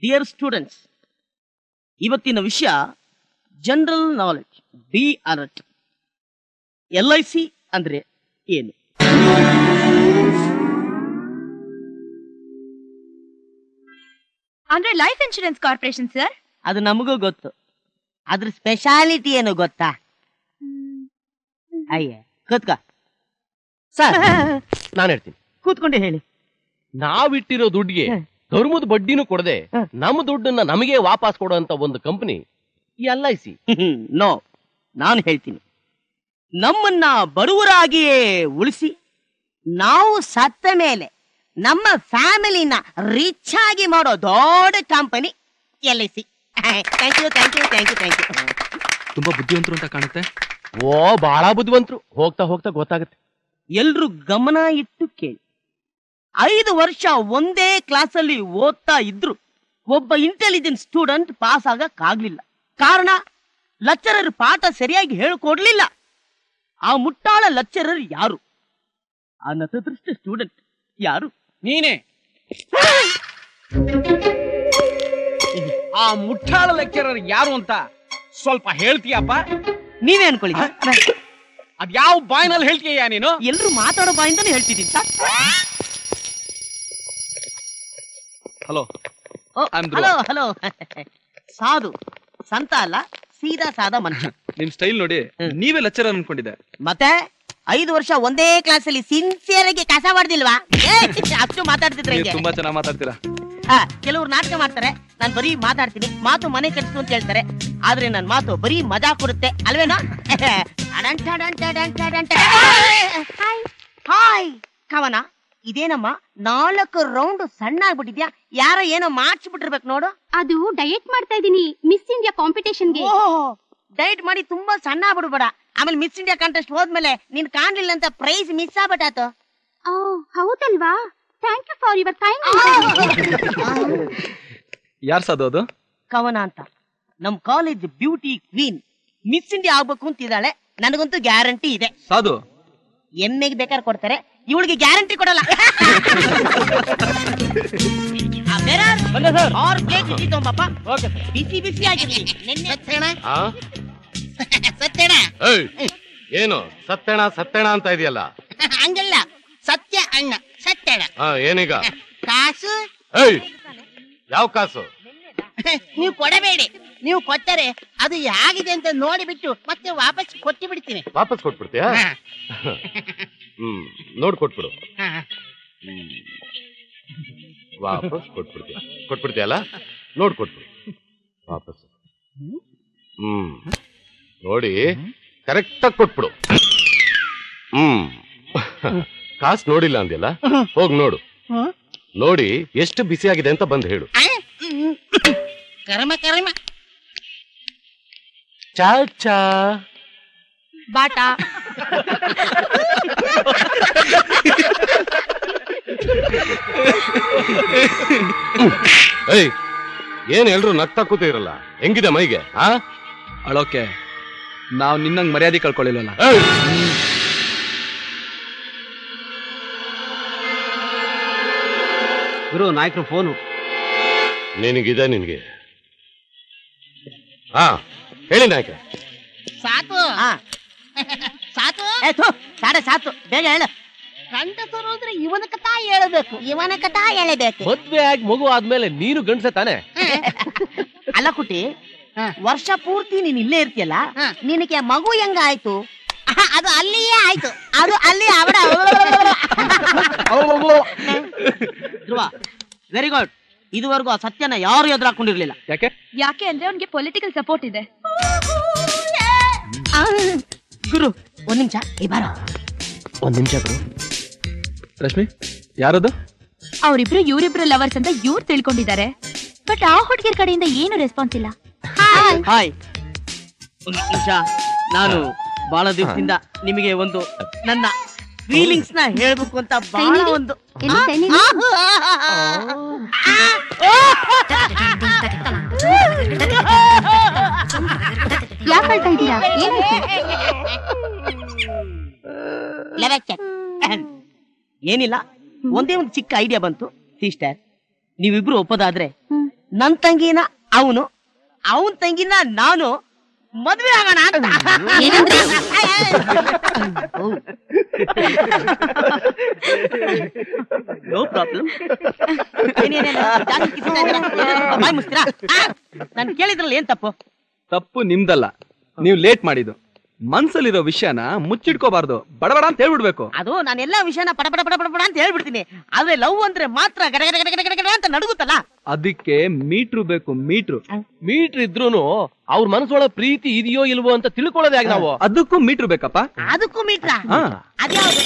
Dear students, ಇವತ್ತಿನ ವಿಷಯ general knowledge. Be alert. LIC ಅಂದ್ರೆ ಏನು? ಅಂದ್ರೆ ಲೈಫ್ ಇನ್ಶೂರೆನ್ಸ್ ಕಾರ್ಪೊರೇಷನ್ ಸರ್. ಅದು ನಮಗೂ ಗೊತ್ತು. ಅದ್ರ ಸ್ಪೆಷಾಲಿಟಿ ಏನು ಗೊತ್ತಾ? ಅಯ್ಯ ಕೂತ್ಕ ಸರ್. ನಾನು ಹೇಳ್ತೀನಿ, ಕೂತ್ಕೊಂಡೆ ಹೇಳಿ. ನಾವಿಟ್ಟಿರೋ ದುಡ್ಡಿಗೆ ಧರ್ಮದ ಬಡ್ಡಿನೂ ಕೊಡದೆ ನಮ್ಮ ದುಡ್ಡನ್ನ ನಮಗೆ ವಾಪಸ್ ಕೊಡುವಂತ ಒಂದು ಕಂಪನಿ LIC. ನೋ, ನಾನು ಹೇಳ್ತೀನಿ. ನಮ್ಮನ್ನ ಬಡವರಾಗಿಯೇ ಉಳಿಸಿ ನಾವು ಸತ್ತ ಮೇಲೆ ನಮ್ಮ ಫ್ಯಾಮಿಲಿನ ರಿಚ್ ಆಗಿ ಮಾಡೋ ದೊಡ್ಡ company LIC. Thank you thank you thank you thank you. ತುಂಬಾ ಬುದ್ಧಿವಂತರು ಅಂತ ಕಾಣುತ್ತೆ. ಓ, ಬಹಳ ಬುದ್ಧಿವಂತರು. ಹೋಗ್ತಾ ಹೋಗ್ತಾ ಗೊತ್ತಾಗುತ್ತೆ. ಎಲ್ರು ಗಮನ ಇಟ್ಟು ಕೇಳಿ. 5 ವರ್ಷ ಒಂದೇ ಕ್ಲಾಸಲ್ಲಿ ಓದ್ತಾ ಇದ್ರು ಒಬ್ಬ ಇಂಟೆಲಿಜೆಂಟ್ ಸ್ಟೂಡೆಂಟ್ ಪಾಸ್ ಆಗಕ್ಕಾಗ್ಲಿಲ್ಲ. ಕಾರಣ, ಲೆಕ್ಚರರ್ ಪಾಠ ಸರಿಯಾಗಿ ಹೇಳ್ಕೊಡ್ಲಿಲ್ಲ. ಆ ಮುಟ್ಟಾಳ ಲೆಕ್ಚರರ್ ಯಾರು? ಆ ನತದೃಷ್ಟ ಸ್ಟೂಡೆಂಟ್ ಯಾರು? ನೀನೇ. ಆ ಮುಟ್ಟಾಳ ಲೆಕ್ಚರರ್ ಯಾರು ಅಂತ ಸ್ವಲ್ಪ ಹೇಳ್ತೀಯಪ್ಪ? ನೀವೇ ಅನ್ಕೊಳ್ಳಿ. ಅದ್ಯಾವ ಬಾಯಿನಲ್ಲಿ ಹೇಳ್ತೀಯ ನೀನು? ಎಲ್ರು ಮಾತಾಡೋ ಬಾಯಿಂದಾನೆ ಹೇಳ್ತಿದ್ದೀನಿ ಸರ್. Hello hello hello. ಸಾಧು ಸಂತ ಅಲ್ಲ, ಸೀದಾ ಸಾದಾ ಮನುಷ್ಯ. ನಿಮ್ ಸ್ಟೈಲ್ ನೋಡಿ ನೀವೇ ಲೆಕ್ಚರರ್ ಅನ್ಕೊಂಡಿದ್ದೆ. ಮತ್ತೆ 5 ವರ್ಷ ಒಂದೇ ಕ್ಲಾಸಲ್ಲಿ ಸಿನ್ಸಿಯರ್ ಆಗಿ ಕಸ ಮಾಡ್ದಿಲ್ವಾ? ಅಷ್ಟು ಮಾತಾಡ್ತಿದ್ರೆ ತುಂಬಾ ಚೆನ್ನಾಗಿ ಮಾತಾಡ್ತೀರಾ. ಕೆಲವ್ರು ನಾಟಕ ಮಾಡ್ತಾರೆ, ನಾನ್ ಬರೀ ಮಾತಾಡ್ತೀನಿ, ಮಾತು ಮನೆ ಕೆಡಿಸ್ತು ಅಂತ ಹೇಳ್ತಾರೆ. ಆದ್ರೆ ನನ್ ಮಾತು ಬರೀ ಮಜಾ ಕೊಡುತ್ತೆ ಅಲ್ವೇನೋ? ಹಾಯ್ ಕವನ, ಇದೇನಮ್ಮ 4 ರೌಂಡ್ ಸಣ್ಣ ಆಗ್ಬಿಟ್ಟಿದ್ಯಾ? ಯಾರೋ ಏನೋ ಮಾಡಿಸ್ಬಿಟ್ಟಿರ್ಬೇಕು ನೋಡು. ಅದು ಡಯಟ್ ಮಾಡ್ತಾ ಇದೀನಿ ಮಿಸ್ ಇಂಡಿಯಾ ಕಾಂಪಿಟೇಷನ್ಗೆ. ಡಯಟ್ ಮಾಡಿ ತುಂಬಾ ಸಣ್ಣ ಆಗ್ಬಿಡ್ಬೇಡ. ಆಮೇಲೆ ಮಿಸ್ ಇಂಡಿಯಾ ಕಾಂಟೆಸ್ಟ್ ಹೋದ್ಮೇಲೆ ನೀನ್ ಕಾಣ್ಲಿಲ್ಲ ಅಂತ ಪ್ರೈಸ್ ಮಿಸ್ ಆಗ್ಬಿಟ್ಟಾತು. ಹೌದಲ್ವಾ? Thank you for your kind. ಯಾರ್ ಸಾಧು ಅದು? ಕವನ ಅಂತ, ನಮ್ college beauty queen. Miss India ಆಗ್ಬೇಕು ಅಂತಿದ್ದಾಳೆ. ನನಗಂತೂ ಗ್ಯಾರಂಟಿ ಇದೆ. ಸಾಧು ಎಮ್ಮೆಗೆ ಬೇಕಾದ್ರೆ ಕೊಡ್ತಾರೆ, ಇವಳಿಗೆ ಗ್ಯಾರಂಟಿ ಕೊಡಲ್ಲ. ಬಿಸಿ ಬಿಸಿ ಆಗಿರ್ಲಿ. ಏನು ಸತ್ಯಣ ಸತ್ಯಣ ಅಂತ ಇದೆಯಲ್ಲ? ಹಂಗಲ್ಲ, ಸತ್ಯ ಅಣ್ಣ ಸತ್ಯಣ. ಏನೀಗ? ಕಾಸು. ಯಾವ ಕಾಸು? ನೀವು ಕೊಡಬೇಡಿ. ನೀವು ಕೊಟ್ಟರೆ ಅದು ಹೇಗಿದೆ ಅಂತ ನೋಡಿಬಿಟ್ಟು ಮತ್ತೆ ವಾಪಸ್ ಕೊಟ್ಟು ಬಿಡ್ತೀನಿ. ವಾಪಸ್ ಕೊಟ್ಬಿಡ್ತೀಯಾ? ನೋಡ್ಕೊಟ್ಬಿಡು. ವಾಪಸ್ ಕೊಟ್ಬಿಡ್ತೀಯಲ್ಲ? ನೋಡ್ಕೊಟ್ಬಿಡು ವಾಪಸ್. ನೋಡಿ ಕರೆಕ್ಟಾಗಿ ಕೊಟ್ಬಿಡು. ಕಾಸು ನೋಡಿಲ್ಲ ಅಂದ್ಯಲ್ಲ, ಹೋಗ್ ನೋಡು. ನೋಡಿ ಎಷ್ಟು ಬಿಸಿ ಆಗಿದೆ ಅಂತ ಬಂದು ಹೇಳು. ಕರ್ಮ ಕರ್ಮ. ಚಾ ಚಾ ಬಾಟಾ. ಏನ್ ಎಲ್ರು ನಗ್ತಾ ಕೂತಿರಲ್ಲ? ಹೆಂಗಿದೆ ಮೈಗೆ? ಅಳೋಕೆ ನಾವ್ ನಿನ್ನಂಗ್ ಮರ್ಯಾದೆ ಕಳ್ಕೊಳ್ಳಿಲ್ಲ. ಗುರು, ನಾಯಕರು ಫೋನು. ನಿನಗಿದೆ ನಿನ್ಗೆ? ಹೇಳಿ ನಾಯಕ. ಸಾತು ಸಾತು ಸಾಡೆ ಸಾತು, ಬೇಗ ಹೇಳು. ಗಂಡಸರು ಅಂದ್ರೆ ಇವನ ಕಥಾ ಹೇಳಬೇಕು, ಇವನ ಕಥಾ ಹೇಳಬೇಕು. ಮದ್ವೆ ಆಗಿ ಮಗು ಆದ್ಮೇಲೆ ನೀನು ಗಂಡಸೆ ತಾನೆ? ಅಲ್ಲ ಕುಟಿ, ವರ್ಷ ಪೂರ್ತಿ ನೀನ್ ಇಲ್ಲೇ ಇರ್ತೀಯಲ್ಲ, ನಿನಗೆ ಮಗು ಹೆಂಗ ಆಯ್ತು? ಅದು ಅಲ್ಲಿಯೇ ಆಯ್ತು. ಅದು ಅಲ್ಲಿ ಅವಡ. ಧ್ರುವ, ವೆರಿ ಗುಡ್. ಇದುವರೆಗೂ ಆ ಸತ್ಯನ ಯಾರು ಎದುರು ಹಾಕೊಂಡಿರ್ಲಿಲ್ಲ. ಯಾಕೆ ಅಂದ್ರೆ ಅವ್ನಿಗೆ ಪೊಲಿಟಿಕಲ್ ಸಪೋರ್ಟ್ ಇದೆ. ಗುರು, ಒಂದ್ ನಿಮಿಷ ಬಾರೋ. ಒಂದ್ ನಿಮಿಷ ಗುರು. ರಶ್ಮಿ, ಯಾರದು? ಅವರಿಬ್ರು ಇವರಿಬ್ರು ಲವರ್ಸ್ ಅಂತ ಇವ್ರು ತಿಳ್ಕೊಂಡಿದ್ದಾರೆ. ಬಟ್ ಆ ಹುಡುಗಿರ್ ಕಡೆಯಿಂದ ಏನು ರೆಸ್ಪಾನ್ಸ್ ಇಲ್ಲ. ಹಾಯ್, ಒಂದ್ ನಿಮಿಷ. ನಾನು ಬಹಳ ದಿವಸದಿಂದ ನಿಮಗೆ ಒಂದು ನನ್ನ ಫೀಲಿಂಗ್ಸ್ ನ ಹೇಳ್ಬೇಕು ಅಂತ ಬಹಳ ಒಂದು. ಏನಿಲ್ಲ, ಒಂದೇ ಒಂದು ಚಿಕ್ಕ ಐಡಿಯಾ ಬಂತು. ಸಿಸ್ಟರ್, ನೀವಿಬ್ರು ಒಪ್ಪೋದಾದ್ರೆ ನನ್ ತಂಗಿನ ಅವನು, ಅವನ್ ತಂಗಿನ ನಾನು ಮದ್ವೆ ಆಗೋಣ ಅಂತ. ಏನಂದ್ರಿ? No problem. ನಾನು ಕೇಳಿದ್ರಲ್ಲಿ ಏನ್ ತಪ್ಪು? ತಪ್ಪು ನಿಮ್ದಲ್ಲ, ನೀವು ಲೇಟ್ ಮಾಡಿದ್ದು. ಮನ್ಸಲ್ಲಿರೋ ವಿಷಯನ ಮುಚ್ಚಿಡ್ಕೋಬಾರ್ದು, ಬಡಬಡ ಅಂತ ಹೇಳ್ಬಿಡ್ಬೇಕು. ಅದು ನಾನು ಎಲ್ಲಾ ವಿಷಯನ ಪಡ ಪಡ ಪಡ ಪಡ ಪಡ ಅಂತ ಹೇಳ್ಬಿಡ್ತೀನಿ. ಆದ್ರೆ ಲವ್ ಅಂದ್ರೆ ಮಾತ್ರ ಗಡ ಗಡ ಗಡ ಗಡ ಗಡ ಅಂತ ನಡುಗುತ್ತಲ್ಲ. ಅದಕ್ಕೆ ಮೀಟ್ರು ಬೇಕು, ಮೀಟ್ರು. ಮೀಟರ್ ಇದ್ರೂನು ಅವ್ರ ಮನಸ್ಸೊಳಗ ಪ್ರೀತಿ ಇದೆಯೋ ಇಲ್ವೋ ಅಂತ ತಿಳ್ಕೊಳ್ಳೋದೇ ಆಗ ನಾವು. ಅದಕ್ಕೂ ಮೀಟ್ರು ಬೇಕಪ್ಪ. ಅದಕ್ಕೂ ಮೀಟ್ರ? ಹಾ. ಅದ್ಯಾವ್ದು?